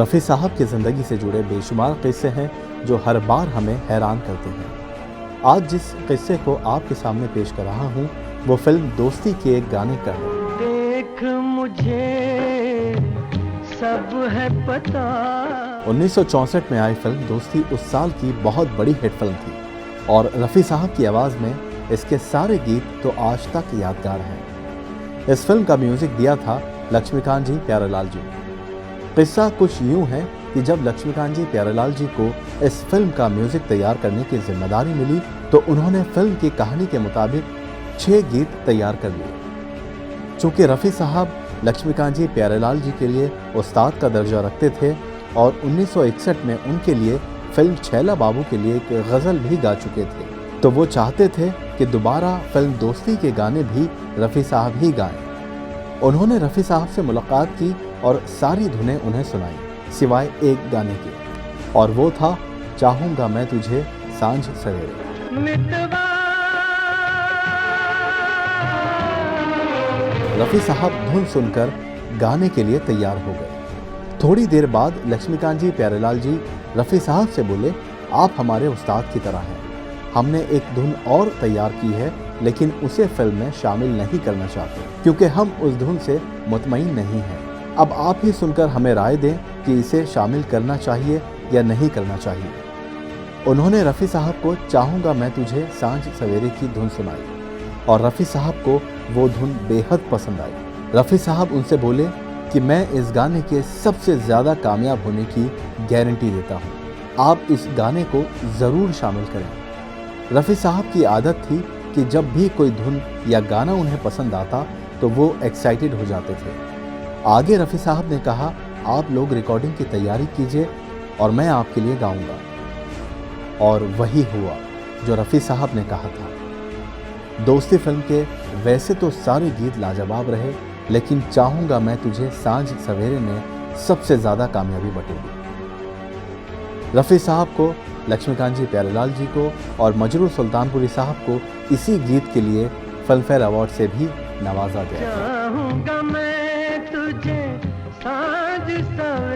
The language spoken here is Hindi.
रफ़ी साहब की ज़िंदगी से जुड़े बेशुमार किस्से हैं जो हर बार हमें हैरान करते हैं। आज जिस किस्से को आपके सामने पेश कर रहा हूँ वो फिल्म दोस्ती के एक गाने का है। देख मुझे सब है पता। 1964 में आई फिल्म दोस्ती उस साल की बहुत बड़ी हिट फिल्म थी और रफ़ी साहब की आवाज़ में इसके सारे गीत तो आज तक यादगार हैं। इस फिल्म का म्यूजिक दिया था लक्ष्मीकांत जी प्यारेलाल जी। किस्सा कुछ यूं है कि जब लक्ष्मीकांत जी प्यारेलाल जी को इस फिल्म का म्यूजिक तैयार करने की जिम्मेदारी मिली तो उन्होंने फिल्म की कहानी के मुताबिक 6 गीत तैयार कर लिए। चूंकि रफ़ी साहब लक्ष्मीकांत जी प्यारेलाल जी के लिए उस्ताद का दर्जा रखते थे और 1961 में उनके लिए फिल्म छैला बाबू के लिए एक गज़ल भी गा चुके थे, तो वो चाहते थे कि दोबारा फिल्म दोस्ती के गाने भी रफ़ी साहब ही गाएं। उन्होंने रफ़ी साहब से मुलाकात की और सारी धुनें उन्हें सुनाई सिवाय एक गाने के, और वो था चाहूंगा मैं तुझे सांझ सवेरे। रफ़ी साहब धुन सुनकर गाने के लिए तैयार हो गए। थोड़ी देर बाद लक्ष्मीकांत जी प्यारेलाल जी रफ़ी साहब से बोले, आप हमारे उस्ताद की तरह हैं, हमने एक धुन और तैयार की है लेकिन उसे फिल्म में शामिल नहीं करना चाहते क्योंकि हम उस धुन से मुतमईन नहीं हैं। अब आप ही सुनकर हमें राय दें कि इसे शामिल करना चाहिए या नहीं करना चाहिए। उन्होंने रफ़ी साहब को चाहूंगा मैं तुझे सांझ सवेरे की धुन सुनाई और रफ़ी साहब को वो धुन बेहद पसंद आई। रफ़ी साहब उनसे बोले कि मैं इस गाने के सबसे ज़्यादा कामयाब होने की गारंटी देता हूँ, आप इस गाने को ज़रूर शामिल करें। रफ़ी साहब की आदत थी कि जब भी कोई धुन या गाना उन्हें पसंद आता तो वो एक्साइटेड हो जाते थे। आगे रफ़ी साहब ने कहा, आप लोग रिकॉर्डिंग की तैयारी कीजिए और मैं आपके लिए गाऊंगा। और वही हुआ जो रफ़ी साहब ने कहा था। दोस्ती फिल्म के वैसे तो सारे गीत लाजवाब रहे लेकिन चाहूंगा मैं तुझे सांझ सवेरे ने सबसे ज़्यादा कामयाबी बटोरी। रफ़ी साहब को, लक्ष्मीकांत जी प्यारेलाल जी को और मजरूर सुल्तानपुरी साहब को इसी गीत के लिए फिल्मफेयर अवार्ड से भी नवाजा गया। चाहूंगा मैं तुझे सांझ सवेरे।